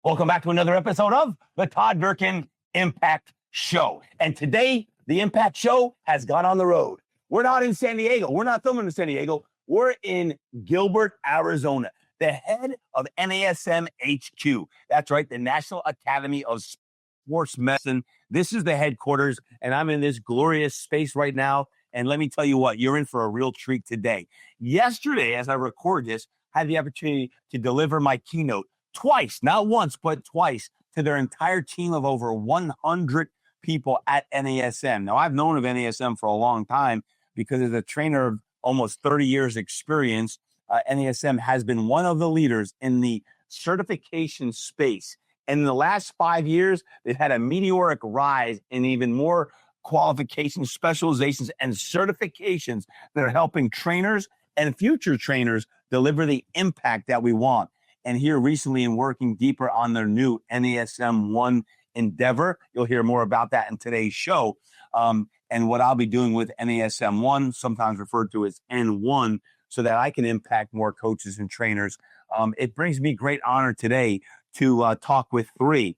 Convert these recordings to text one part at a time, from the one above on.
Welcome back to another episode of the Todd Durkin Impact Show. And today, the Impact Show has gone on the road. We're not in San Diego. We're not filming in San Diego. We're in Gilbert, Arizona, the head of NASM HQ. That's right, the National Academy of Sports Medicine. This is the headquarters, and I'm in this glorious space right now. And let me tell you what, you're in for a real treat today. Yesterday, as I record this, I had the opportunity to deliver my keynote twice, not once, but twice, to their entire team of over 100 people at NASM. Now, I've known of NASM for a long time because as a trainer of almost 30 years experience, NASM has been one of the leaders in the certification space. And in the last 5 years, they've had a meteoric rise in even more qualifications, specializations, and certifications that are helping trainers and future trainers deliver the impact that we want. And here recently in working deeper on their new NASM 1 endeavor, you'll hear more about that in today's show. And what I'll be doing with NASM 1, sometimes referred to as N1, so that I can impact more coaches and trainers. It brings me great honor today to talk with three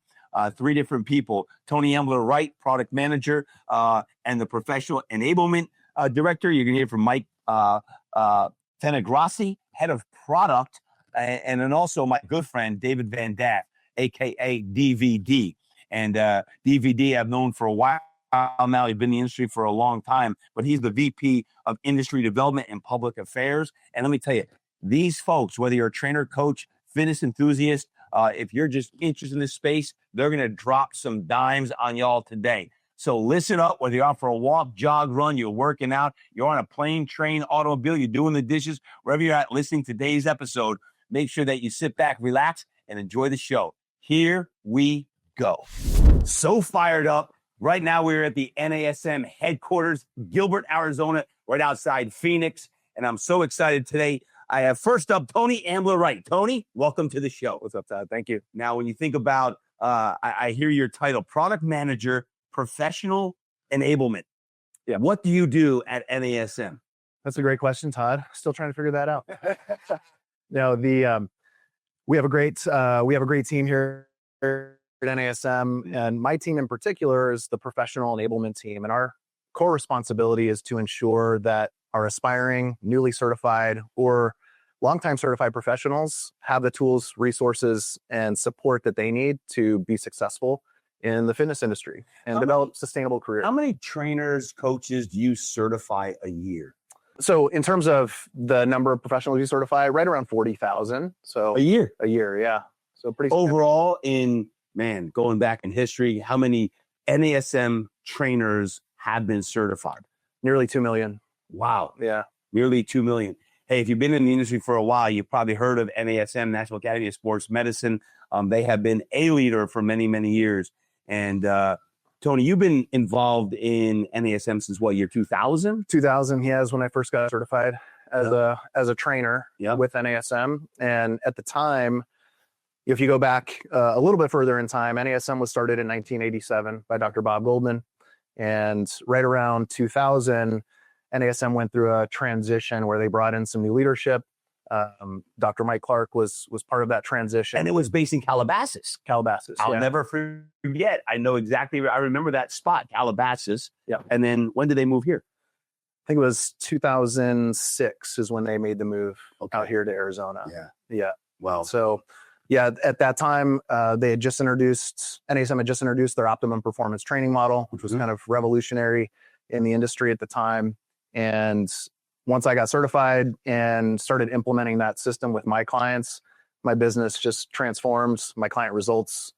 different people. Tony Ambler-Wright, product manager, and the professional enablement director. You're going to hear from Mike Fantigrassi, head of product, and then also my good friend, David Van Daff, a.k.a. DVD. And DVD I've known for a while now. He's been in the industry for a long time, but he's the VP of Industry Development and Public Affairs. And let me tell you, these folks, whether you're a trainer, coach, fitness enthusiast, if you're just interested in this space, they're going to drop some dimes on y'all today. So listen up, whether you're out for a walk, jog, run, you're working out, you're on a plane, train, automobile, you're doing the dishes, wherever you're at listening to today's episode, make sure that you sit back, relax, and enjoy the show. Here we go. So fired up. Right now, we're at the NASM headquarters, Gilbert, Arizona, right outside Phoenix. And I'm so excited today. I have first up, Tony Ambler-Wright. Tony, welcome to the show. What's up, Todd? Thank you. Now, when you think about, I hear your title, Product Manager, Professional Enablement. Yeah. What do you do at NASM? That's a great question, Todd. Still trying to figure that out. No, we have a great team here at NASM, and my team in particular is the professional enablement team. And our core responsibility is to ensure that our aspiring, newly certified, or longtime certified professionals have the tools, resources, and support that they need to be successful in the fitness industry and develop sustainable careers. How many trainers, coaches do you certify a year? So in terms of the number of professionals we certify, right around 40,000. So A year? A year, yeah. So pretty Overall, going back in history, how many NASM trainers have been certified? nearly 2 million. Wow. Yeah. Nearly 2 million. Hey, if you've been in the industry for a while, you've probably heard of NASM, National Academy of Sports Medicine. They have been a leader for many, many years. And Tony, you've been involved in NASM since what, year 2000? 2000, yes, when I first got certified as a trainer with NASM. And at the time, if you go back a little bit further in time, NASM was started in 1987 by Dr. Bob Goldman. And right around 2000, NASM went through a transition where they brought in some new leadership. Dr. Mike Clark was part of that transition. And it was based in Calabasas. I'll never forget. I remember that spot, Calabasas. Yeah. And then when did they move here? I think it was 2006 is when they made the move out here to Arizona. Yeah. Well, so at that time, NASM had just introduced their optimum performance training model, which was kind of revolutionary in the industry at the time. And once I got certified and started implementing that system with my clients, my business just transformed. My client results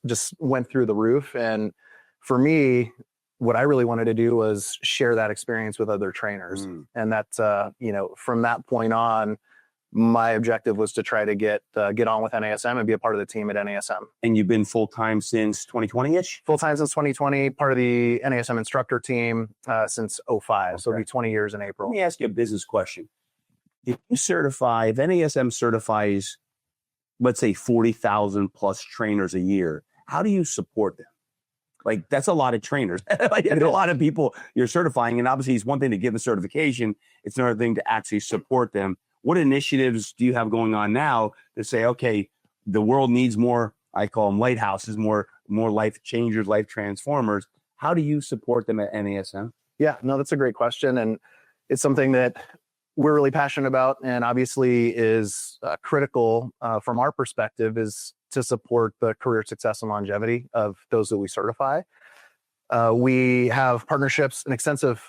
just went through the roof. And for me, what I really wanted to do was share that experience with other trainers. And that, from that point on, my objective was to try to get on with NASM and be a part of the team at NASM. And you've been full-time since 2020-ish? Full-time since 2020, part of the NASM instructor team since 2005. Okay. So it'll be 20 years in April. Let me ask you a business question. If NASM certifies, let's say 40,000 plus trainers a year, how do you support them? Like, that's a lot of trainers. Like, a lot of people you're certifying. And obviously, it's one thing to give the certification. It's another thing to actually support them. What initiatives do you have going on now to say, okay, the world needs more, I call them lighthouses, more life changers, life transformers. How do you support them at NASM? Yeah, no, that's a great question. And it's something that we're really passionate about, and obviously is critical from our perspective, is to support the career success and longevity of those that we certify. We have partnerships, an extensive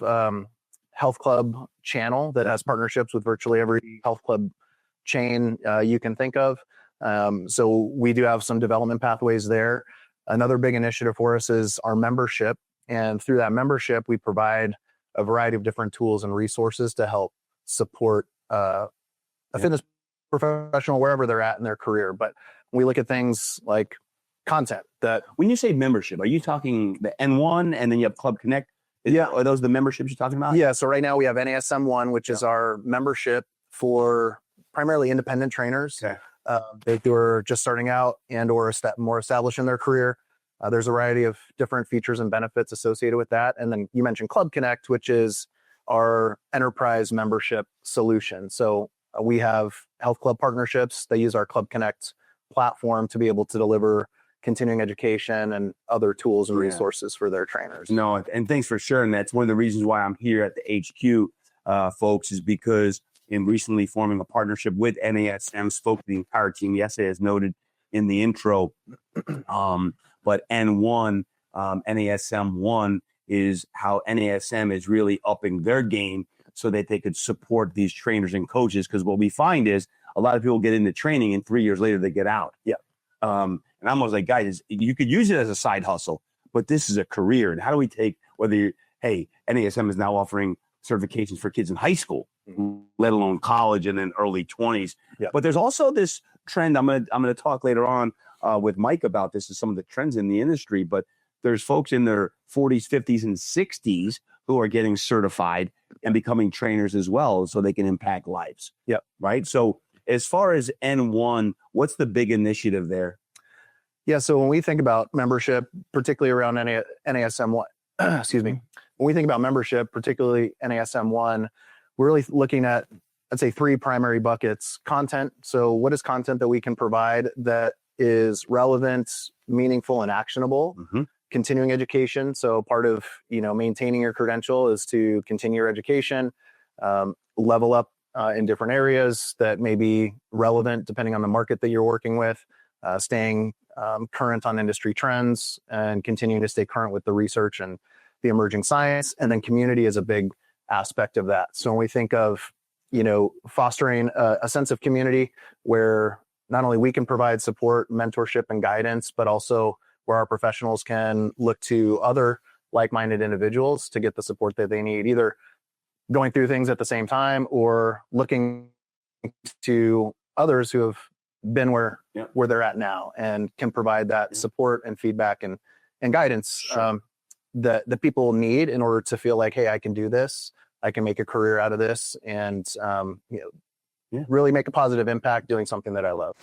health club channel that has partnerships with virtually every health club chain you can think of. So we do have some development pathways there. Another big initiative for us is our membership. And through that membership, we provide a variety of different tools and resources to help support a fitness professional wherever they're at in their career. But we look at things like content that... When you say membership, are you talking the N1 and then you have Club Connect? Are those the memberships you're talking about? Yeah. So right now we have NASM 1, which is our membership for primarily independent trainers. Okay. Who are just starting out and or more established in their career. There's a variety of different features and benefits associated with that. And then you mentioned Club Connect, which is our enterprise membership solution. So we have health club partnerships. They use our Club Connect platform to be able to deliver continuing education and other tools and resources for their trainers. No, and thanks for sharing. That's one of the reasons why I'm here at the HQ, folks, is because in recently forming a partnership with NASM, spoke to the entire team yesterday, as noted in the intro. But N1, NASM 1 is how NASM is really upping their game so that they could support these trainers and coaches. Because what we find is a lot of people get into training and 3 years later they get out. Yeah. And I'm always like, guys, you could use it as a side hustle, but this is a career. And how do we take NASM is now offering certifications for kids in high school, let alone college and then early 20s. Yeah. But there's also this trend. I'm gonna talk later on with Mike about this, is some of the trends in the industry. But there's folks in their 40s, 50s, and 60s who are getting certified and becoming trainers as well, so they can impact lives. Yep. Right. So as far as N1, what's the big initiative there? Yeah. So when we think about membership, particularly around NASM 1, excuse me, when we think about membership, particularly NASM 1, we're really looking at, I'd say, 3 primary buckets. Content. So what is content that we can provide that is relevant, meaningful, and actionable? Mm-hmm. Continuing education. So part of, maintaining your credential is to continue your education, level up in different areas that may be relevant depending on the market that you're working with, staying current on industry trends, and continuing to stay current with the research and the emerging science. And then community is a big aspect of that. So when we think of, fostering a sense of community where not only we can provide support, mentorship, and guidance, but also where our professionals can look to other like-minded individuals to get the support that they need, either going through things at the same time or looking to others who have been where they're at now and can provide that support and feedback and guidance that people need in order to feel like, hey, I can do this. I can make a career out of this, and really make a positive impact doing something that I love.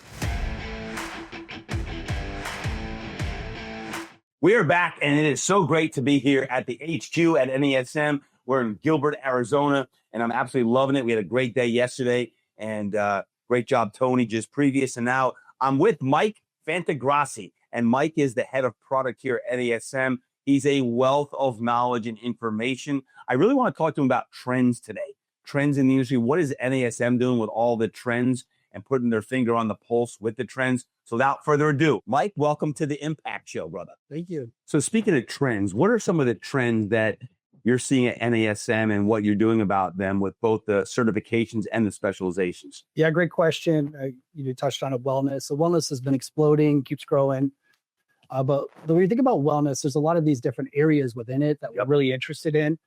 We are back, and it is so great to be here at the HQ at NASM. We're in Gilbert, Arizona, and I'm absolutely loving it. We had a great day yesterday, and great job, Tony, just previous. And now I'm with Mike Fantigrassi, and Mike is the head of product here at NASM. He's a wealth of knowledge and information. I really want to talk to him about trends today. Trends in the industry. What is NASM doing with all the trends and putting their finger on the pulse with the trends? So without further ado, Mike, welcome to the Impact Show, brother. Thank you. So speaking of trends, what are some of the trends that you're seeing at NASM and what you're doing about them with both the certifications and the specializations? Yeah, great question. You touched on it, wellness. So wellness has been exploding, keeps growing. But when you think about wellness, there's a lot of these different areas within it that we're really interested in.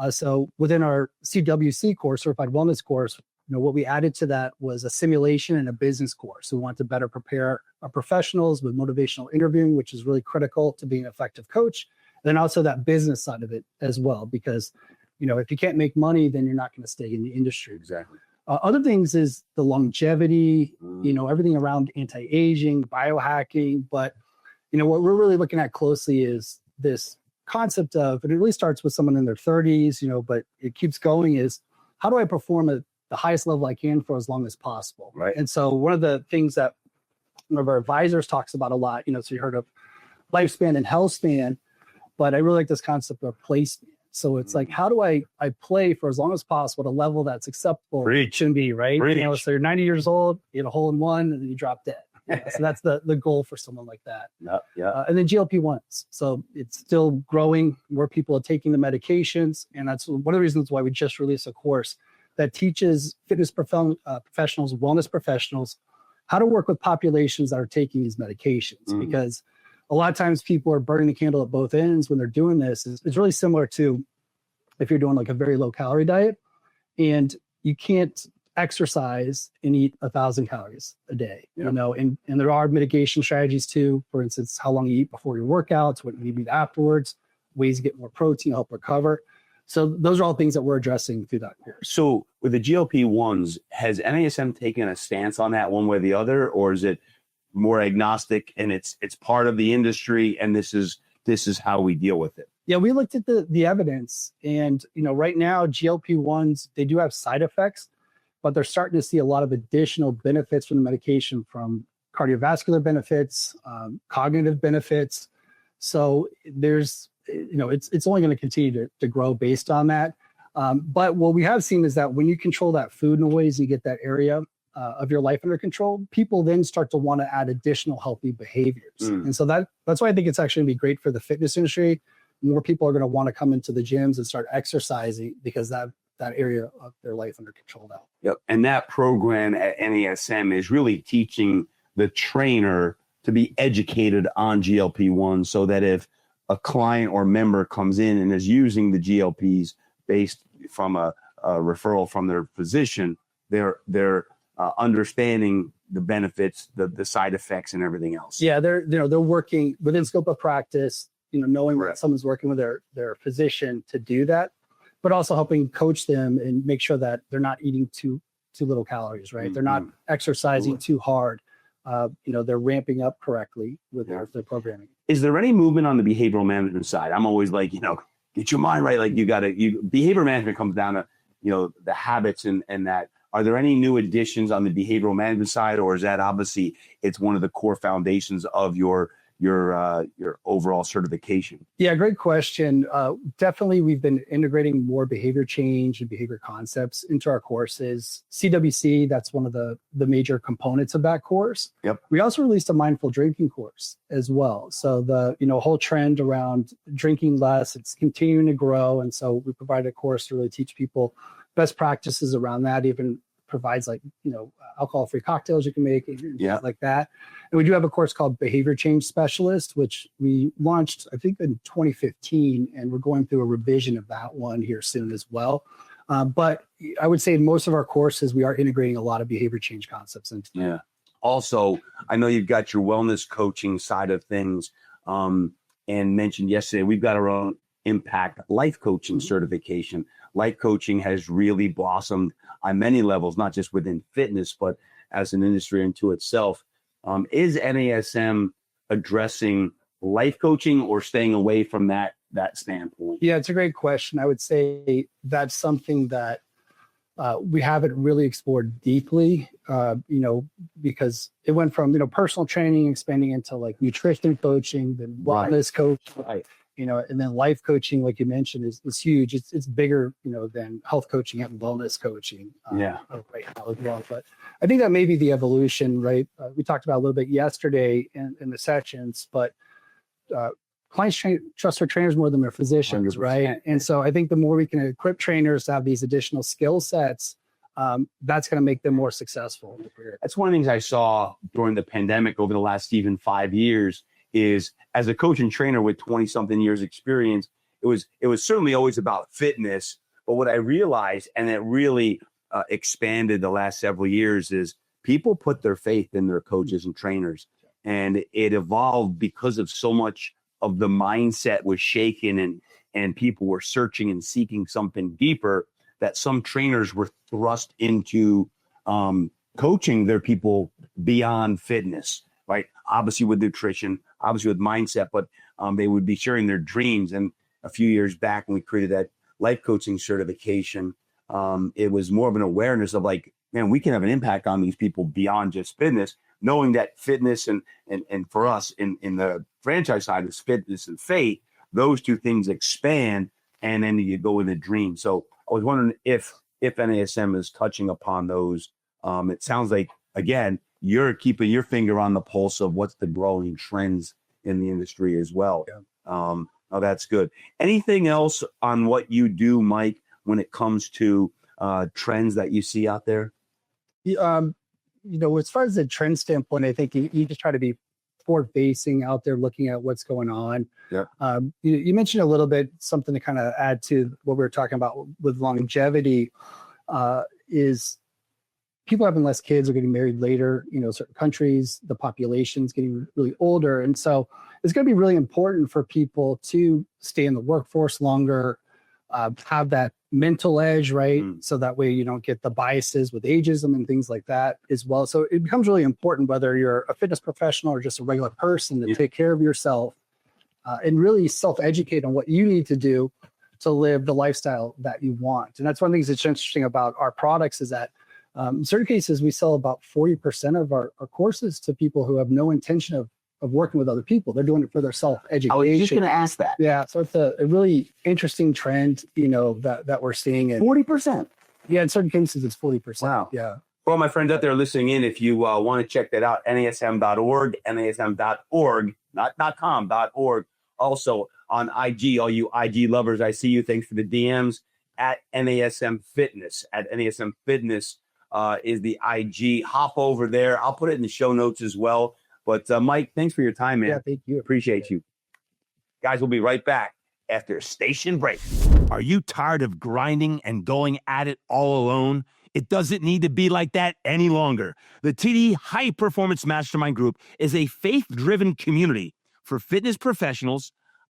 So within our CWC course, Certified Wellness course, what we added to that was a simulation and a business course. So we want to better prepare our professionals with motivational interviewing, which is really critical to being an effective coach. And then also that business side of it as well, because, if you can't make money, then you're not going to stay in the industry. Exactly. Other things is the longevity, everything around anti-aging, biohacking. But, what we're really looking at closely is this concept of, and it really starts with someone in their 30s, but it keeps going, is how do I perform at the highest level I can for as long as possible? Right. And so one of the things that one of our advisors talks about a lot. So you heard of lifespan and health span, but I really like this concept of placement. So it's like, how do I play for as long as possible at a level that's acceptable? Preach. Shouldn't be, right? Preach. So you're 90 years old, you hit a hole in one, and then you drop dead. So that's the goal for someone like that. Yeah. And then GLP-1s. So it's still growing. More people are taking the medications. And that's one of the reasons why we just released a course that teaches fitness professionals, wellness professionals, how to work with populations that are taking these medications. Because a lot of times people are burning the candle at both ends when they're doing this. It's really similar to if you're doing like a very low calorie diet and you can't exercise and eat 1,000 calories a day, and there are mitigation strategies too. For instance, how long you eat before your workouts, what you eat afterwards, ways to get more protein, help recover. So those are all things that we're addressing through that course. So with the GLP-1s, has NASM taken a stance on that one way or the other, or is it more agnostic and it's part of the industry and this is how we deal with it? Yeah, we looked at the evidence, and right now GLP-1s, they do have side effects, but they're starting to see a lot of additional benefits from the medication, from cardiovascular benefits, cognitive benefits. So there's, it's only going to continue to grow based on that. But what we have seen is that when you control that food noise, you get that area of your life under control, people then start to want to add additional healthy behaviors. And so that's why I think it's actually going to be great for the fitness industry. More people are going to want to come into the gyms and start exercising because that area of their life under control now. Yep. And that program at NASM is really teaching the trainer to be educated on GLP-1 so that if a client or member comes in and is using the GLPs based from a referral from their physician, they're understanding the benefits, the side effects, and everything else. Yeah, they're working within scope of practice, knowing Right. that someone's working with their physician to do that, but also helping coach them and make sure that they're not eating too little calories, right? They're not exercising too hard. They're ramping up correctly with their programming. Is there any movement on the behavioral management side? I'm always like, get your mind right. Like behavioral management comes down to, the habits and that. Are there any new additions on the behavioral management side, or is that obviously it's one of the core foundations of your overall certification? Yeah, great question. Definitely, we've been integrating more behavior change and behavior concepts into our courses. CWC, that's one of the major components of that course. Yep. We also released a mindful drinking course as well. So the whole trend around drinking less, it's continuing to grow, and so we provided a course to really teach people best practices around that. Even provides alcohol-free cocktails you can make, and things like that. And we do have a course called Behavior Change Specialist, which we launched, I think, in 2015, and we're going through a revision of that one here soon as well. But I would say in most of our courses, we are integrating a lot of behavior change concepts into. Yeah. Also, I know you've got your wellness coaching side of things, and mentioned yesterday, we've got our own Impact Life Coaching certification. Life coaching has really blossomed on many levels, not just within fitness, but as an industry unto itself. Is NASM addressing life coaching or staying away from that standpoint? Yeah, it's a great question. I would say that's something that we haven't really explored deeply, because it went from, personal training expanding into like nutrition coaching, then wellness coaching. Right. And then life coaching, like you mentioned, is huge. It's bigger, than health coaching and wellness coaching. Right now as well. But I think that may be the evolution, right? We talked about a little bit yesterday in the sessions, but clients trust their trainers more than their physicians, 100%. right? And so I think the more we can equip trainers to have these additional skill sets, that's going to make them more successful in the career. That's one of the things I saw during the pandemic over the last even 5 years. Is as a coach and trainer with 20-something years experience, it was certainly always about fitness. But what I realized, and it really expanded the last several years, is people put their faith in their coaches and trainers. And it evolved because of so much of the mindset was shaken and people were searching and seeking something deeper, that some trainers were thrust into coaching their people beyond fitness, right? Obviously with nutrition, obviously with mindset, but they would be sharing their dreams. And a few years back when we created that life coaching certification, it was more of an awareness of like, man, we can have an impact on these people beyond just fitness. knowing that fitness and for us in the franchise side is fitness and faith, those two things expand, and then you go into dream. So I was wondering if NASM is touching upon those. It sounds like, again, you're keeping your finger on the pulse of what's the growing trends in the industry as well. Yeah. Oh, that's good. Anything else on what you do, Mike, when it comes to trends that you see out there? As far as the trend standpoint, I think you just try to be forward facing out there, looking at what's going on. Yeah. You mentioned a little bit something to kind of add to what we were talking about with longevity, is people having less kids or getting married later. Certain countries, the population's getting really older. And so it's going to be really important for people to stay in the workforce longer, have that mental edge, right? So that way you don't get the biases with ageism and things like that as well. So it becomes really important, whether you're a fitness professional or just a regular person, to take care of yourself and really self-educate on what you need to do to live the lifestyle that you want. And that's one of the things that's interesting about our products is that in certain cases, we sell about 40% of our courses to people who have no intention of working with other people. They're doing it for their self-education. I was just going to ask that. Yeah. So it's a really interesting trend, that we're seeing. 40%. Yeah. In certain cases, it's 40%. Wow. Yeah. For all my friends out there listening in, if you want to check that out, NASM.org, NASM.org, not .com, .org. Also on IG, all you IG lovers, I see you. Thanks for the DMs at NASM Fitness. At NASM Fitness is the IG. Hop over there. I'll put it in the show notes as well. But Mike, thanks for your time, man. Yeah, thank you. Appreciate you. Guys, we'll be right back after a station break. Are you tired of grinding and going at it all alone? It doesn't need to be like that any longer. The TD High Performance Mastermind Group is a faith-driven community for fitness professionals,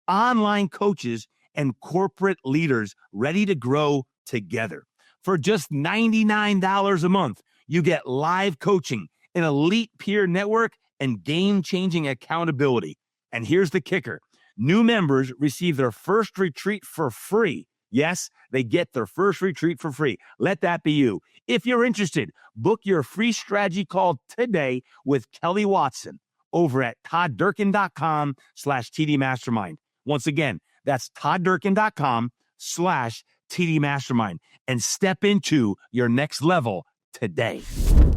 online coaches, and corporate leaders ready to grow together. For just $99 a month, you get live coaching, an elite peer network, and game-changing accountability. And here's the kicker. New members receive their first retreat for free. Yes, they get their first retreat for free. Let that be you. If you're interested, book your free strategy call today with Kelly Watson over at todddurkin.com/TD Mastermind. Once again, that's todddurkin.com/TD Mastermind, and step into your next level today.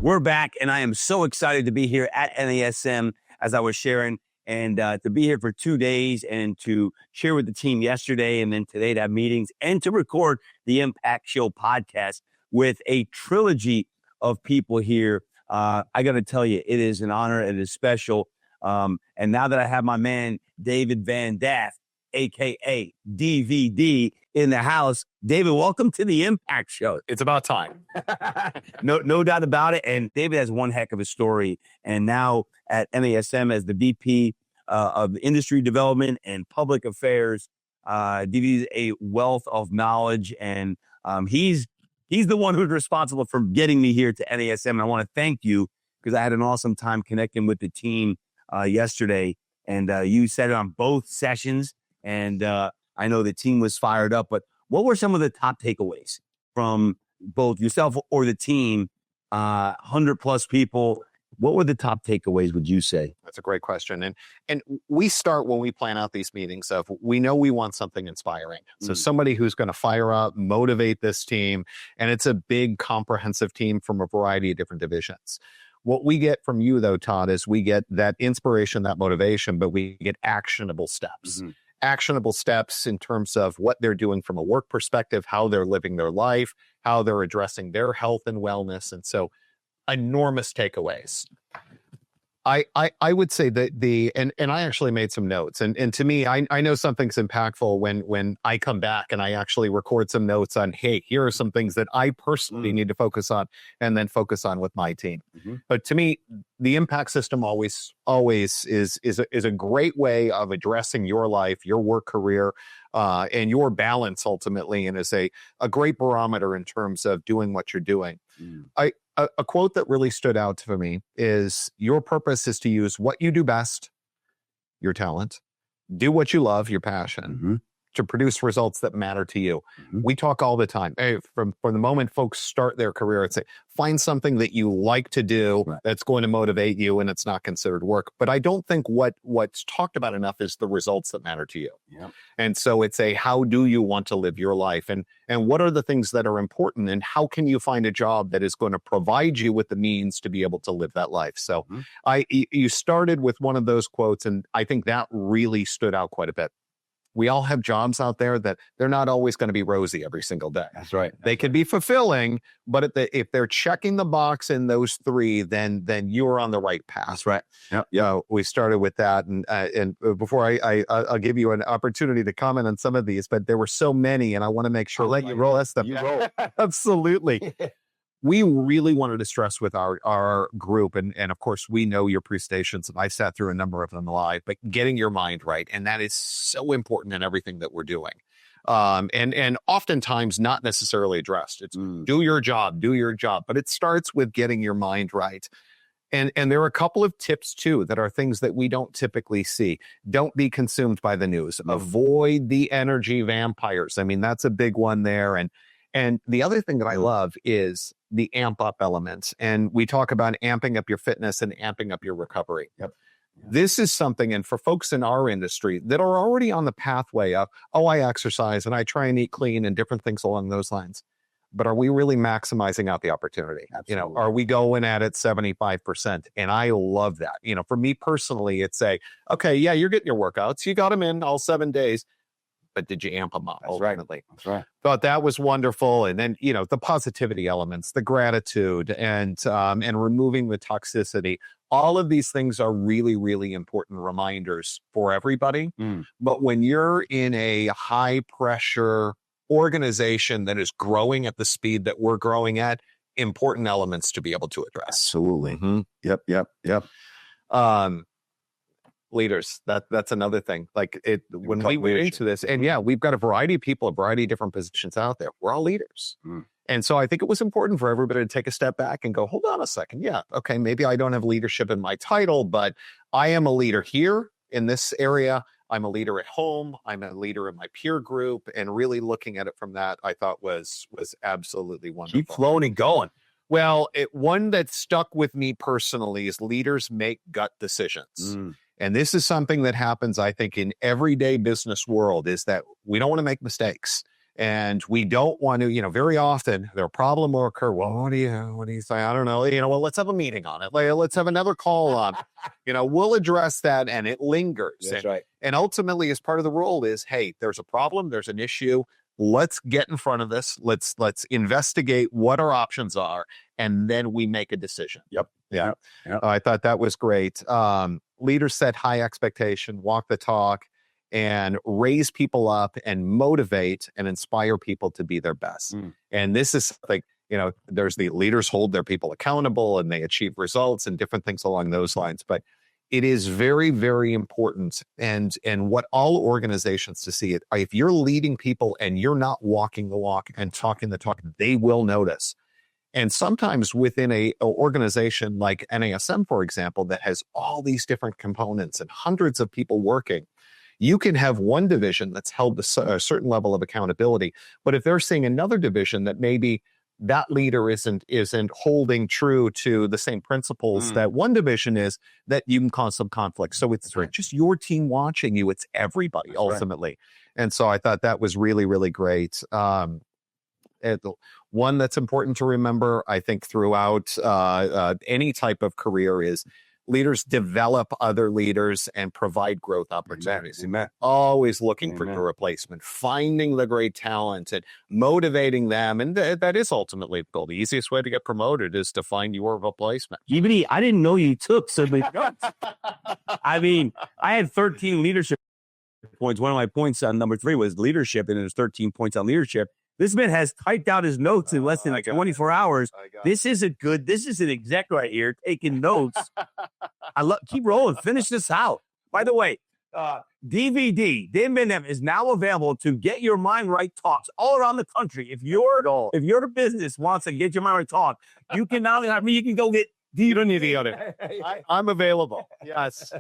We're back, and I am so excited to be here at NASM, as I was sharing, and to be here for 2 days and to share with the team yesterday and then today to have meetings and to record the Impact Show podcast with a trilogy of people here. I got to tell you, it is an honor. It is special. And now that I have my man, David Van Daff, a.k.a. DVD, in the house. David, welcome to the Impact Show. It's about time. No doubt about it. And David has one heck of a story. And now at NASM as the VP of Industry Development and Public Affairs, David is a wealth of knowledge. And he's the one who's responsible for getting me here to NASM. And I want to thank you because I had an awesome time connecting with the team yesterday. And you said it on both sessions. And I know the team was fired up, but what were some of the top takeaways from both yourself or the team, 100 plus people? What were the top takeaways, would you say? That's a great question. And we start when we plan out these meetings of, we know we want something inspiring. So somebody who's going to fire up, motivate this team. And it's a big comprehensive team from a variety of different divisions. What we get from you though, Todd, is we get that inspiration, that motivation, but we get actionable steps. Actionable steps in terms of what they're doing from a work perspective, how they're living their life, how they're addressing their health and wellness. And so enormous takeaways. I would say that and I actually made some notes, and to me, I know something's impactful when I come back and I actually record some notes on, hey, here are some things that I personally need to focus on and then focus on with my team. But to me, the impact system always is a great way of addressing your life, your work career, and your balance ultimately, and is a great barometer in terms of doing what you're doing. A quote that really stood out for me is, your purpose is to use what you do best, your talent, do what you love, your passion, to produce results that matter to you. Mhm. We talk all the time. Hey, from the moment folks start their career, it's say, find something that you like to do Right. that's going to motivate you and it's not considered work. But I don't think what's talked about enough is the results that matter to you. Yep. And so it's a, how do you want to live your life? And what are the things that are important? And how can you find a job that is going to provide you with the means to be able to live that life? So Mhm. you started with one of those quotes, and I think that really stood out quite a bit. We all have jobs out there that they're not always going to be rosy every single day. That's right. They can be fulfilling, but if they're checking the box in those three, then you're on the right path. That's right. Yep. Yeah, we started with that, and before I'll give you an opportunity to comment on some of these, but there were so many, and I want to make sure I'll let you roll. list them. You roll. Absolutely. We really wanted to stress with our group, and of course, we know your pre-stations, and I sat through a number of them live, but getting your mind right, and that is so important in everything that we're doing. And oftentimes not necessarily addressed. It's do your job, but it starts with getting your mind right. And there are a couple of tips too that are things that we don't typically see. Don't be consumed by the news. Avoid the energy vampires. I mean, that's a big one there. And the other thing that I love is the amp up elements. And we talk about amping up your fitness and amping up your recovery. Yep. This is something, and for folks in our industry that are already on the pathway of, oh, I exercise and I try and eat clean and different things along those lines. But are we really maximizing out the opportunity? Absolutely. You know, are we going at it 75%? And I love that. You know, for me personally, it's okay, yeah, you're getting your workouts. You got them in all 7 days. But did you amp them up? That's ultimately? right. That's right. Thought that was wonderful. And then, you know, the positivity elements, the gratitude, and removing the toxicity. All of these things are really, really important reminders for everybody. But when you're in a high pressure organization that is growing at the speed that we're growing at, important elements to be able to address. Absolutely. Yep. Leaders, that's another thing. Like when we went leadership. into this, and yeah, we've got a variety of people, a variety of different positions out there. We're all leaders. And so I think it was important for everybody to take a step back and go, hold on a second. Yeah, okay, maybe I don't have leadership in my title, but I am a leader here in this area. I'm a leader at home. I'm a leader in my peer group. And really looking at it from that, I thought was absolutely wonderful. Keep flowing and going. Well, one that stuck with me personally is leaders make gut decisions. And this is something that happens, I think, in everyday business world, is that we don't want to make mistakes. And we don't want to, you know, very often their problem will occur. Well, what do you say? I don't know. You know, well, let's have a meeting on it. Like, let's have another call on, you know, we'll address that, and it lingers. That's right. And ultimately, as part of the role is, hey, there's a problem, there's an issue. Let's get in front of this. Let's investigate what our options are, and then we make a decision. Yep. I thought that was great. Leaders set high expectation, walk the talk, and raise people up and motivate and inspire people to be their best. And this is like, you know, there's the leaders hold their people accountable and they achieve results and different things along those lines. But it is very, very important. And what all organizations to see it, if you're leading people and you're not walking the walk and talking the talk, they will notice. And sometimes within a organization like NASM, for example, that has all these different components and hundreds of people working, you can have one division that's held to a certain level of accountability. But if they're seeing another division that maybe that leader isn't holding true to the same principles that one division is, that you can cause some conflict. So it's not just your team watching you, it's everybody ultimately. And so I thought that was really, really great. One that's important to remember, I think, throughout any type of career is leaders develop other leaders and provide growth opportunities. Amen. Always looking for your replacement, finding the great talent and motivating them. And that is ultimately the goal. The easiest way to get promoted is to find your replacement. Gilbert, I didn't know you took so many notes. I mean, I had 13 leadership points. One of my points on number 3 was leadership, and there's 13 points on leadership. This man has typed out his notes in less than 24 hours. This is an exec right here taking notes. Keep rolling. Finish this out. By the way, DVD, David Van Daff, is now available to get your mind right talks all around the country. If your business wants to get your mind right talk, you can not only have me, you can go get. You don't need the other. I'm available. Yes.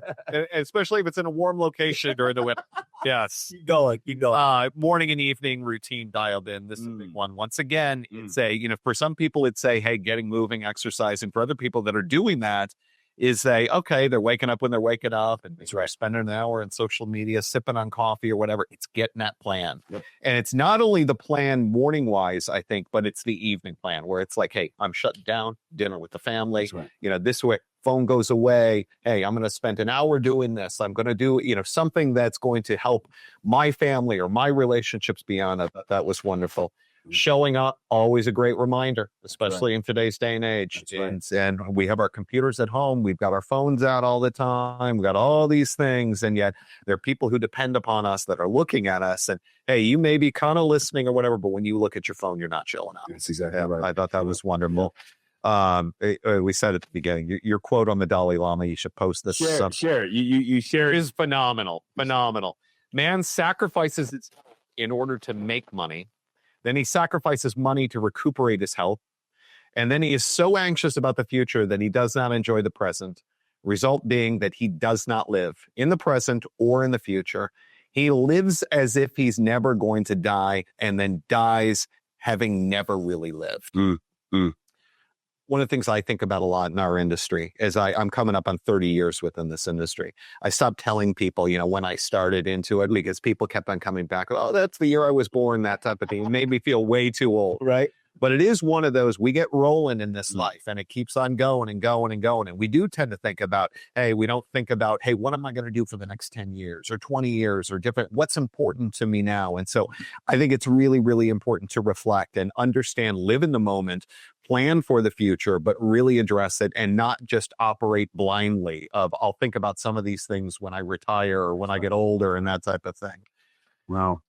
Especially if it's in a warm location during the winter. Yes. Keep going. Keep going. Morning and evening routine dialed in. This is a big one. Once again, it's for some people, it's hey, getting moving, exercising. For other people that are doing that, is okay, they're waking up when they're waking up and they're spending an hour in social media, sipping on coffee or whatever. It's getting that plan. Yep. And it's not only the plan morning wise, I think, but it's the evening plan where it's hey, I'm shutting down dinner with the family. Right. This way, phone goes away. Hey, I'm going to spend an hour doing this. I'm going to do, something that's going to help my family or my relationships beyond it. That was wonderful. Showing up, always a great reminder, especially in today's day and age. And we have our computers at home. We've got our phones out all the time. We've got all these things. And yet there are people who depend upon us that are looking at us. And hey, you may be kind of listening or whatever, but when you look at your phone, you're not chilling out. That's exactly right. I thought that was wonderful. We said at the beginning, your quote on the Dalai Lama, you should post this. Share. You share. Is phenomenal. Man sacrifices his health in order to make money. Then he sacrifices money to recuperate his health. And then he is so anxious about the future that he does not enjoy the present. Result being that he does not live in the present or in the future. He lives as if he's never going to die and then dies having never really lived. One of the things I think about a lot in our industry is I'm coming up on 30 years within this industry. I stopped telling people, when I started into it, because people kept on coming back. Oh, that's the year I was born, that type of thing. It made me feel way too old. Right. But it is one of those, we get rolling in this life and it keeps on going and going and going. And we do tend to think about, we don't think about, hey, what am I going to do for the next 10 years or 20 years or different, what's important to me now? And so I think it's really, really important to reflect and understand, live in the moment, plan for the future, but really address it and not just operate blindly of, I'll think about some of these things when I retire or when I get older and that type of thing. Wow.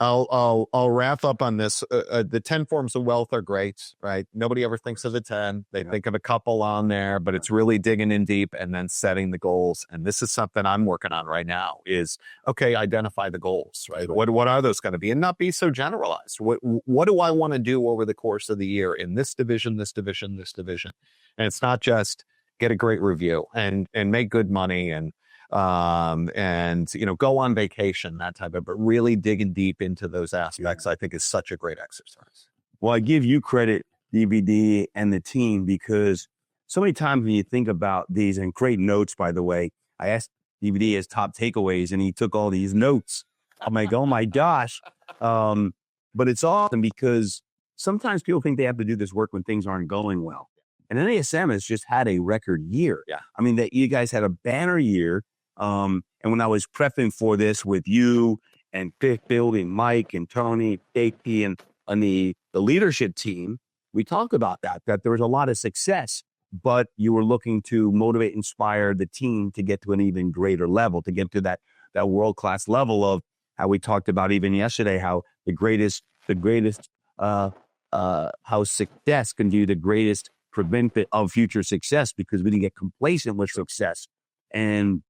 I'll wrap up on this. The 10 forms of wealth are great, right? Nobody ever thinks of the 10. They think of a couple on there, but it's really digging in deep and then setting the goals. And this is something I'm working on right now is, identify the goals, right? What are those going to be? And not be so generalized. What do I want to do over the course of the year in this division, this division, this division? And it's not just get a great review and make good money and go on vacation, that type of, but really digging deep into those aspects, I think is such a great exercise. Well, I give you credit, DVD and the team, because so many times when you think about these, and great notes, by the way, I asked DVD his top takeaways and he took all these notes. I'm like, oh my gosh. But it's awesome because sometimes people think they have to do this work when things aren't going well. And NASM has just had a record year. Yeah. I mean, that you guys had a banner year. And when I was prepping for this with you and Phil and Mike and Tony, JP and the leadership team, we talked about that there was a lot of success, but you were looking to motivate, inspire the team to get to an even greater level, to get to that world-class level of how we talked about even yesterday, how how success can be the greatest preventative of future success because we didn't get complacent with success. And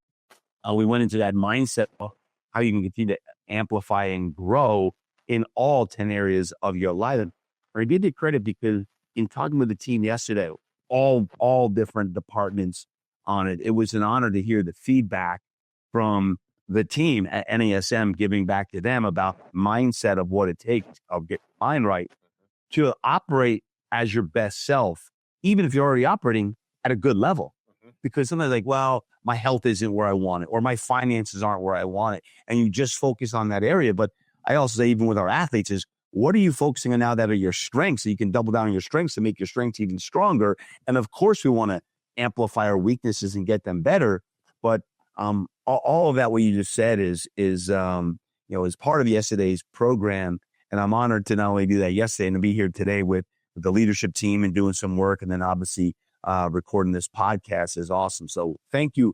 we went into that mindset of how you can continue to amplify and grow in all 10 areas of your life. And I give you credit because in talking with the team yesterday, all different departments on it, it was an honor to hear the feedback from the team at NASM, giving back to them about mindset of what it takes of get your mind right to operate as your best self, even if you're already operating at a good level. Because sometimes like, well, my health isn't where I want it, or my finances aren't where I want it. And you just focus on that area. But I also say, even with our athletes, is what are you focusing on now that are your strengths? So you can double down on your strengths to make your strengths even stronger. And of course, we want to amplify our weaknesses and get them better. But all of that, what you just said is part of yesterday's program. And I'm honored to not only do that yesterday and to be here today with the leadership team and doing some work. And then obviously recording this podcast is awesome. So thank you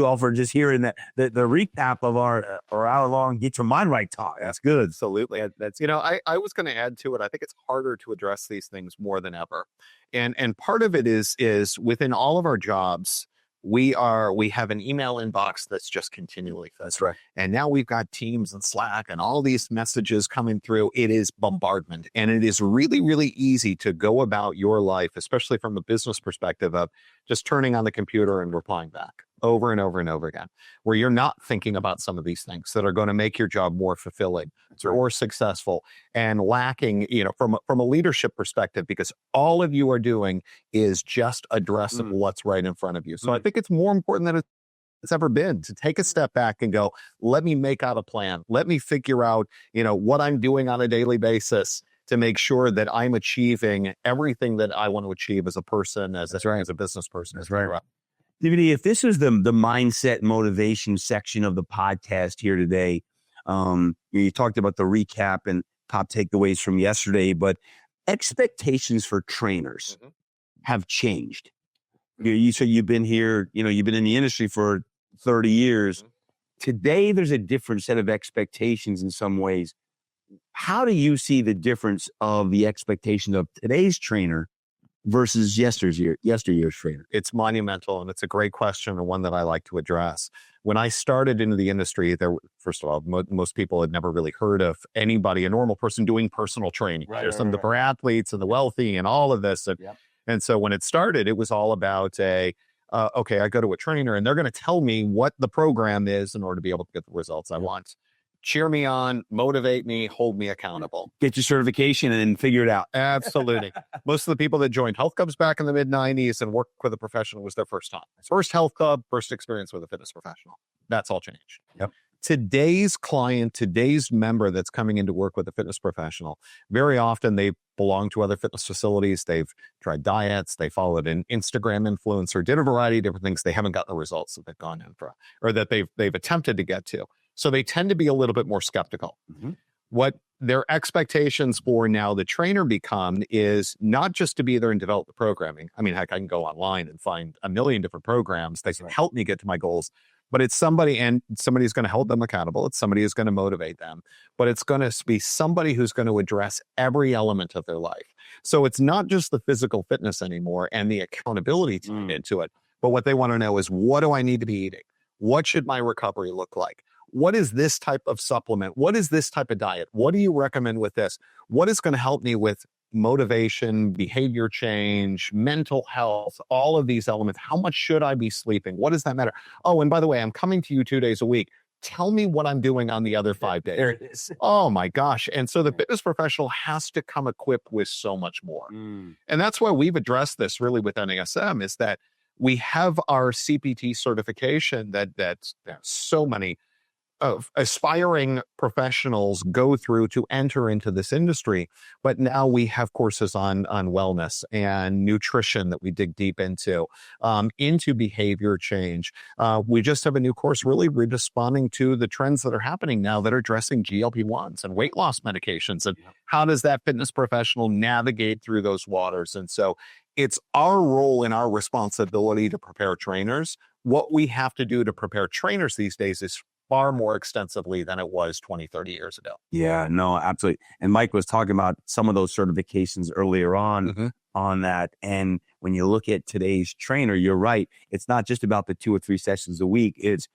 all for just hearing that the recap of our hour-long Get Your Mind Right talk. That's good. Absolutely. That's I was going to add to it. I think it's harder to address these things more than ever, and part of it is within all of our jobs. We have an email inbox that's just continually fed. That's right. And now we've got Teams and Slack and all these messages coming through. It is bombardment. And it is really, really easy to go about your life, especially from a business perspective of just turning on the computer and replying back. over and over and over again, where you're not thinking about some of these things that are going to make your job more fulfilling or successful, and lacking, from a leadership perspective, because all of you are doing is just addressing what's right in front of you. So I think it's more important than it's ever been to take a step back and go, let me make out a plan. Let me figure out, what I'm doing on a daily basis to make sure that I'm achieving everything that I want to achieve as a person, as a business person. That's right. DVD, if this is the mindset motivation section of the podcast here today, you talked about the recap and top takeaways from yesterday, but expectations for trainers have changed. You said you've been here, you've been in the industry for 30 years. Today, there's a different set of expectations in some ways. How do you see the difference of the expectation of today's trainer versus yesteryear's trainer? It's monumental, and it's a great question, and one that I like to address. When I started into the industry, first of all, most people had never really heard of anybody, a normal person, doing personal training. There's some of the pro athletes and the wealthy and all of this. And so when it started, it was all about okay, I go to a trainer and they're going to tell me what the program is in order to be able to get the results I want. Cheer me on, motivate me, hold me accountable. Get your certification and then figure it out. Absolutely. Most of the people that joined health clubs back in the mid-90s and worked with a professional was their first time. First health club, first experience with a fitness professional. That's all changed. Today's client, today's member that's coming in to work with a fitness professional, very often they belong to other fitness facilities. They've tried diets. They followed an Instagram influencer, did a variety of different things. They haven't gotten the results that they've gone in for, or that they've attempted to get to. So they tend to be a little bit more skeptical. What their expectations for now the trainer become is not just to be there and develop the programming. I mean, heck, I can go online and find a million different programs that can help me get to my goals. But it's somebody's going to hold them accountable. It's somebody who's going to motivate them. But it's going to be somebody who's going to address every element of their life. So it's not just the physical fitness anymore and the accountability tied into it. But what they want to know is, what do I need to be eating? What should my recovery look like? What is this type of supplement? What is this type of diet? What do you recommend with this? What is going to help me with motivation, behavior change, mental health, all of these elements? How much should I be sleeping? What does that matter? Oh, and by the way, I'm coming to you 2 days a week. Tell me what I'm doing on the other 5 days. There it is. Oh my gosh. And so the fitness professional has to come equipped with so much more. And that's why we've addressed this really with NASM, is that we have our CPT certification that so many of aspiring professionals go through to enter into this industry. But now we have courses on wellness and nutrition that we dig deep into behavior change. We just have a new course really responding to the trends that are happening now that are addressing GLP-1s and weight loss medications. And how does that fitness professional navigate through those waters? And so it's our role and our responsibility to prepare trainers. What we have to do to prepare trainers these days is far more extensively than it was 20, 30 years ago. Yeah, no, absolutely. And Mike was talking about some of those certifications earlier on that. And when you look at today's trainer, you're right. It's not just about the 2 or 3 sessions a week. It's,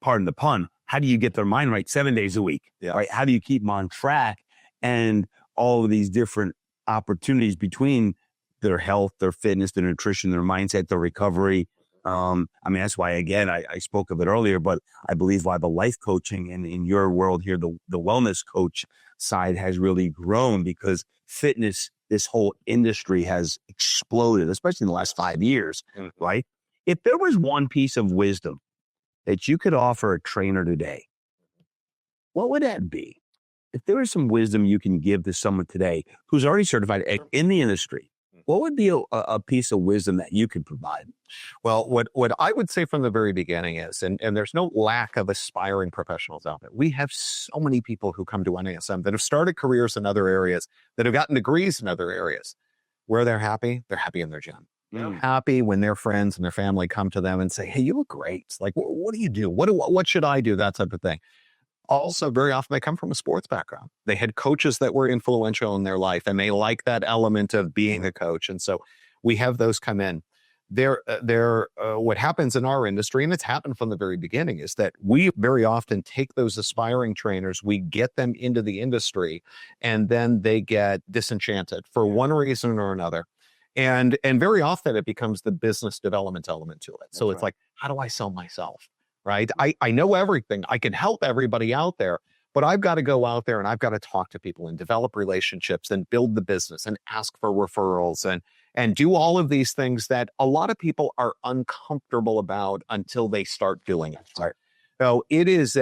pardon the pun, how do you get their mind right 7 days a week? Right? How do you keep them on track? And all of these different opportunities between their health, their fitness, their nutrition, their mindset, their recovery. I mean, that's why, again, I spoke of it earlier, but I believe why the life coaching and in your world here, the wellness coach side has really grown, because fitness, this whole industry has exploded, especially in the last 5 years, right? If there was one piece of wisdom that you could offer a trainer today, what would that be? If there was some wisdom you can give to someone today who's already certified in the industry, what would be a piece of wisdom that you could provide? Well, what I would say from the very beginning is, and there's no lack of aspiring professionals out there. We have so many people who come to NASM that have started careers in other areas, that have gotten degrees in other areas. Where they're happy in their gym. They're happy when their friends and their family come to them and say, hey, you look great. It's like, what do you do? What should I do? That type of thing. Also, very often they come from a sports background. They had coaches that were influential in their life, and they like that element of being a coach. And so we have those come in. What happens in our industry, and it's happened from the very beginning, is that we very often take those aspiring trainers, we get them into the industry, and then they get disenchanted for one reason or another. And very often it becomes the business development element to it. So it's like, how do I sell myself? Right? I know everything. I can help everybody out there, but I've got to go out there and I've got to talk to people and develop relationships and build the business and ask for referrals and do all of these things that a lot of people are uncomfortable about until they start doing it. Right. So it is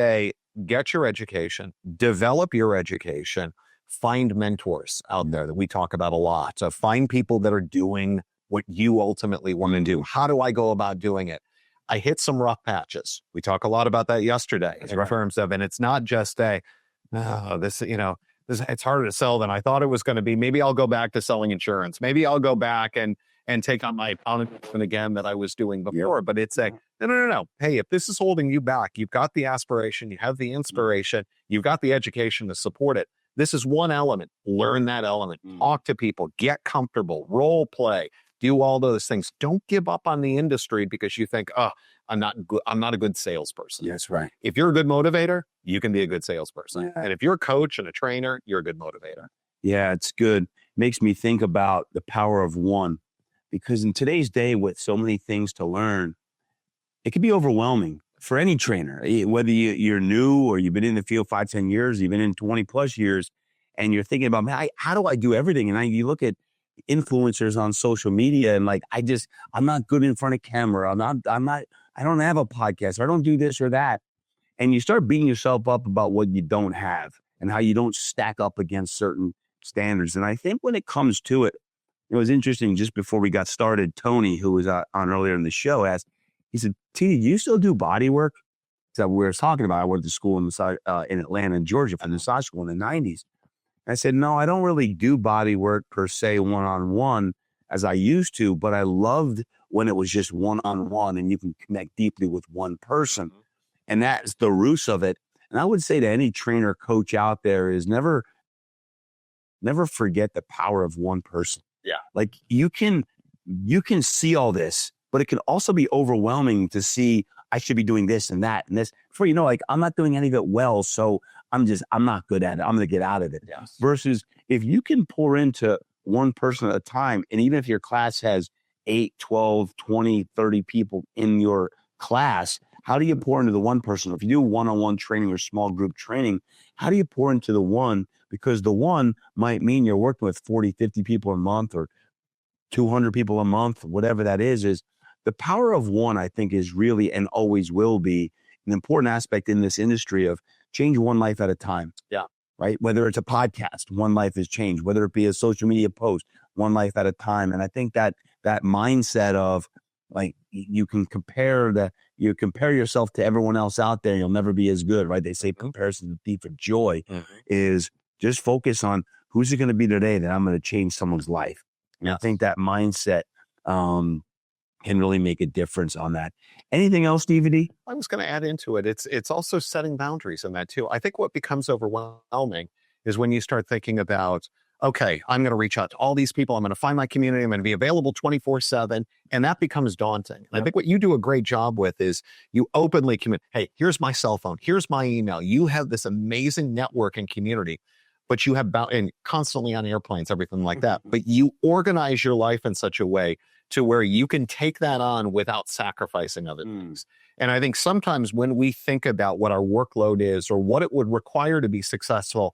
get your education, develop your education, find mentors out there that we talk about a lot. So find people that are doing what you ultimately want to do. How do I go about doing it? I hit some rough patches. We talk a lot about that yesterday in terms of, and it's not just it's harder to sell than I thought it was going to be. Maybe I'll go back to selling insurance. Maybe I'll go back and take on my investment again that I was doing before. But it's no. Hey, if this is holding you back, you've got the aspiration, you have the inspiration, you've got the education to support it. This is one element. Learn that element. Talk to people. Get comfortable. Role play. Do all those things. Don't give up on the industry because you think, oh, I'm not a good salesperson. That's right. If you're a good motivator, you can be a good salesperson. Yeah. And if you're a coach and a trainer, you're a good motivator. Yeah, it's good. Makes me think about the power of one, because in today's day with so many things to learn, it can be overwhelming for any trainer, whether you're new or you've been in the field 5-10 years, you've been in 20 plus years, and you're thinking about, man, how do I do everything? And you look at influencers on social media and like, I'm not good in front of camera. I don't have a podcast, or I don't do this or that. And you start beating yourself up about what you don't have and how you don't stack up against certain standards. And I think when it comes to it, it was interesting just before we got started, Tony, who was on earlier in the show, he said, T, do you still do body work? So we were talking about, I went to school in Atlanta, Georgia, for massage school in the 90s. I said, no, I don't really do body work per se one-on-one as I used to, but I loved when it was just one-on-one and you can connect deeply with one person. And that's the roots of it. And I would say to any trainer, coach out there is never forget the power of one person. Yeah. Like you can see all this, but it can also be overwhelming to see I should be doing this and that and this. Before you know, like I'm not doing any of it well, so I'm not good at it. I'm going to get out of it. Yes. Versus if you can pour into one person at a time, and even if your class has 8, 12, 20, 30 people in your class, how do you pour into the one person? If you do one-on-one training or small group training, how do you pour into the one? Because the one might mean you're working with 40, 50 people a month or 200 people a month, whatever that is the power of one, I think, is really and always will be an important aspect in this industry of change one life at a time. Yeah. Right. Whether it's a podcast, one life is changed, whether it be a social media post, one life at a time. And I think that mindset of like, you compare yourself to everyone else out there, you'll never be as good. Right. They say comparison is the thief of joy. Is just focus on who's it going to be today that I'm going to change someone's life. And I think that mindset, can really make a difference on that. Anything else, DVD? I was going to add into it. It's also setting boundaries in that too. I think what becomes overwhelming is when you start thinking about, okay, I'm going to reach out to all these people. I'm going to find my community. I'm going to be available 24/7. And that becomes daunting. And I think what you do a great job with is you openly commit. Hey, here's my cell phone. Here's my email. You have this amazing networking community, but you have and constantly on airplanes, everything like that. But you organize your life in such a way to where you can take that on without sacrificing other things. And I think sometimes when we think about what our workload is or what it would require to be successful,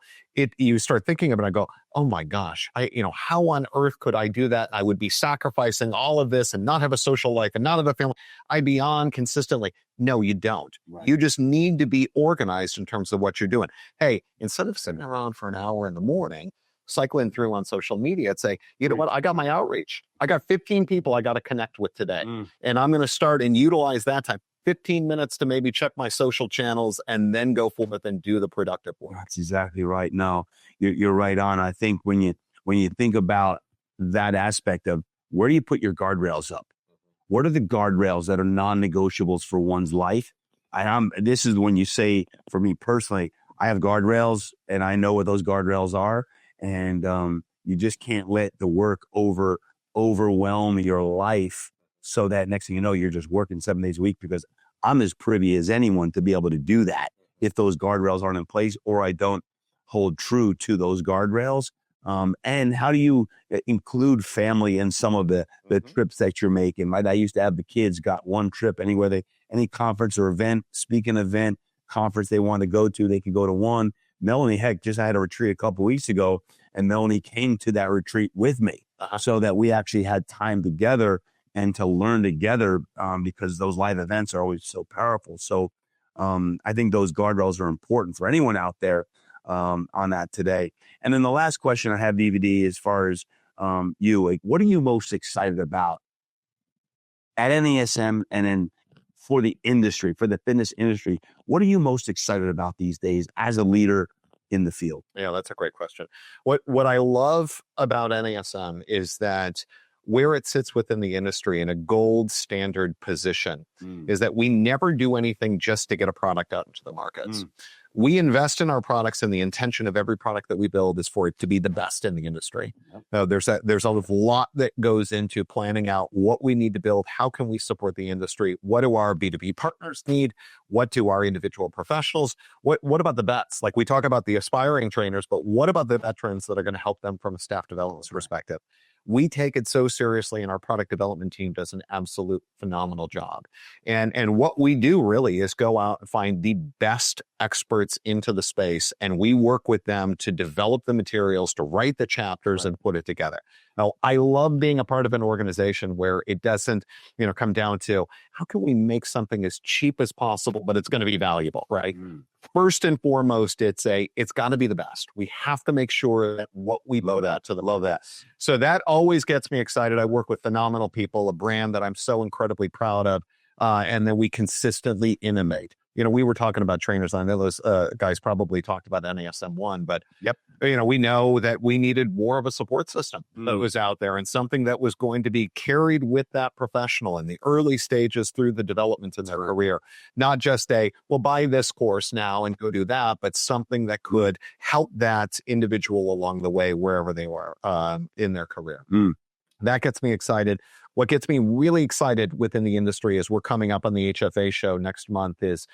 you start thinking about it and go, oh my gosh, how on earth could I do that? I would be sacrificing all of this and not have a social life and not have a family. I'd be on consistently. No, you don't. Right. You just need to be organized in terms of what you're doing. Hey, instead of sitting around for an hour in the morning, cycling through on social media and say, you know what, I got my outreach. I got 15 people I got to connect with today. And I'm going to start and utilize that time. 15 minutes to maybe check my social channels and then go forth and do the productive work. That's exactly right. No, you're right on. I think when you think about that aspect of where do you put your guardrails up? What are the guardrails that are non-negotiables for one's life? This is when you say, for me personally, I have guardrails and I know what those guardrails are. And you just can't let the work overwhelm your life so that next thing you know, you're just working 7 days a week, because I'm as privy as anyone to be able to do that if those guardrails aren't in place or I don't hold true to those guardrails. And how do you include family in some of the trips that you're making? Right? I used to have the kids got one trip anywhere any conference or event, speaking event, conference they want to go to, they could go to one. Melanie, heck, just had a retreat a couple weeks ago, and Melanie came to that retreat with me so that we actually had time together and to learn together, because those live events are always so powerful. So I think those guardrails are important for anyone out there on that today. And then the last question I have, DVD, as far as you, like, what are you most excited about at NASM, and then for the industry, for the fitness industry? What are you most excited about these days as a leader in the field? Yeah, that's a great question. What I love about NASM is that where it sits within the industry in a gold standard position is that we never do anything just to get a product out into the markets. We invest in our products, and the intention of every product that we build is for it to be the best in the industry. There's a lot that goes into planning out what we need to build. How can we support the industry? What do our B2B partners need? What do our individual professionals? What about the vets? Like, we talk about the aspiring trainers, but what about the veterans that are going to help them from a staff development perspective? We take it so seriously, and our product development team does an absolute phenomenal job. And what we do really is go out and find the best experts into the space, and we work with them to develop the materials, to write the chapters and put it together. Now, I love being a part of an organization where it doesn't, come down to how can we make something as cheap as possible, but it's going to be valuable, right? First and foremost, it's got to be the best. We have to make sure that what we load out to the love that. So that always gets me excited. I work with phenomenal people, a brand that I'm so incredibly proud of, and then we consistently innovate. We were talking about trainers. I know those guys probably talked about NASM 1, but we know that we needed more of a support system that was out there, and something that was going to be carried with that professional in the early stages through the development in their career. Not just buy this course now and go do that, but something that could help that individual along the way, wherever they were in their career. That gets me excited. What gets me really excited within the industry is we're coming up on the HFA show next month is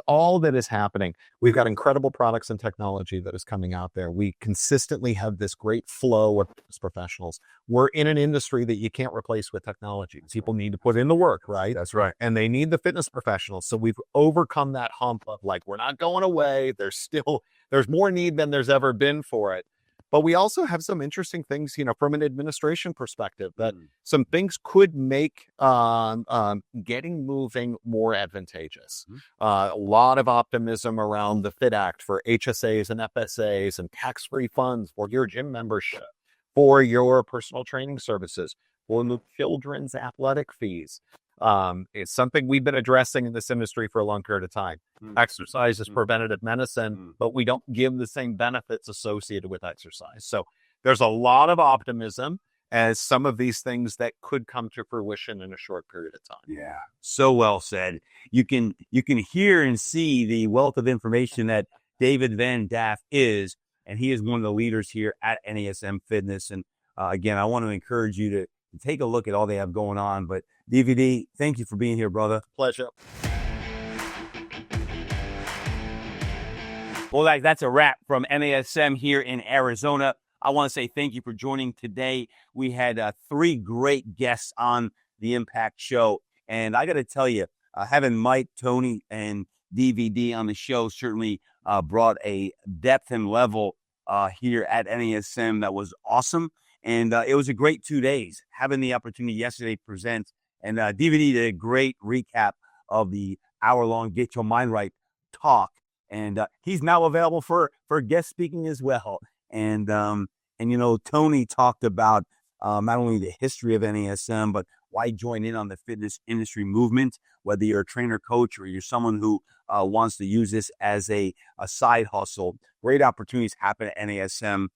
all that is happening. We've got incredible products and technology that is coming out there. We consistently have this great flow of professionals. We're in an industry that you can't replace with technology. People need to put in the work, right? That's right. And they need the fitness professionals. So we've overcome that hump of we're not going away. There's more need than there's ever been for it. But we also have some interesting things, from an administration perspective, that some things could make getting moving more advantageous. A lot of optimism around the FIT Act for HSAs and FSAs and tax-free funds for your gym membership, for your personal training services, for the children's athletic fees. It's something we've been addressing in this industry for a long period of time. Exercise is preventative medicine, but we don't give the same benefits associated with exercise. So there's a lot of optimism as some of these things that could come to fruition in a short period of time. Yeah, so well said. You can hear and see the wealth of information that David Van Daff is, and he is one of the leaders here at NASM Fitness. And again, I want to encourage you to take a look at all they have going on. But DVD, thank you for being here, brother. Pleasure. Well, that's a wrap from NASM here in Arizona. I want to say thank you for joining today. We had 3 great guests on the Impact Show. And I got to tell you, having Mike, Tony, and DVD on the show certainly brought a depth and level here at NASM that was awesome. And it was a great 2 days. Having the opportunity yesterday to present, and DVD did a great recap of the hour-long Get Your Mind Right talk. And he's now available for guest speaking as well. And Tony talked about not only the history of NASM, but why join in on the fitness industry movement, whether you're a trainer, coach, or you're someone who wants to use this as a side hustle. Great opportunities happen at NASM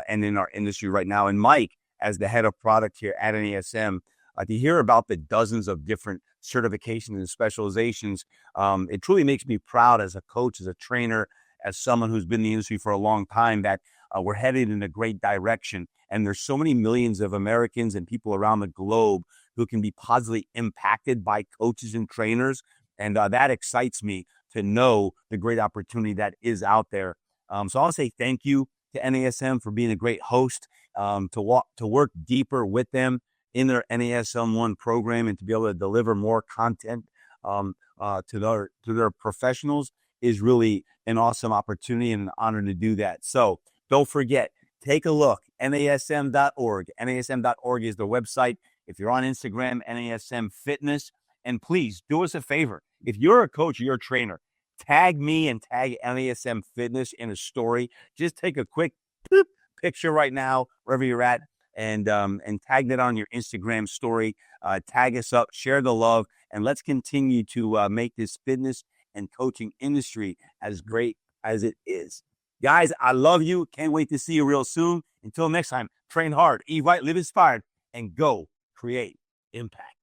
and in our industry right now. And Mike, as the head of product here at NASM, to hear about the dozens of different certifications and specializations, it truly makes me proud as a coach, as a trainer, as someone who's been in the industry for a long time, that we're headed in a great direction. And there's so many millions of Americans and people around the globe who can be positively impacted by coaches and trainers. And that excites me to know the great opportunity that is out there. So I'll say thank you to to NASM for being a great host, to work deeper with them in their NASM 1 program and to be able to deliver more content to their professionals is really an awesome opportunity and an honor to do that. So don't forget, take a look, NASM.org. NASM.org is their website. If you're on Instagram, NASM Fitness. And please do us a favor. If you're a coach or you're a trainer, tag me and tag NASM Fitness in a story. Just take a quick picture right now, wherever you're at, and tag that on your Instagram story. Tag us up, share the love, and let's continue to make this fitness and coaching industry as great as it is. Guys, I love you. Can't wait to see you real soon. Until next time, train hard, eat right, live inspired, and go create impact.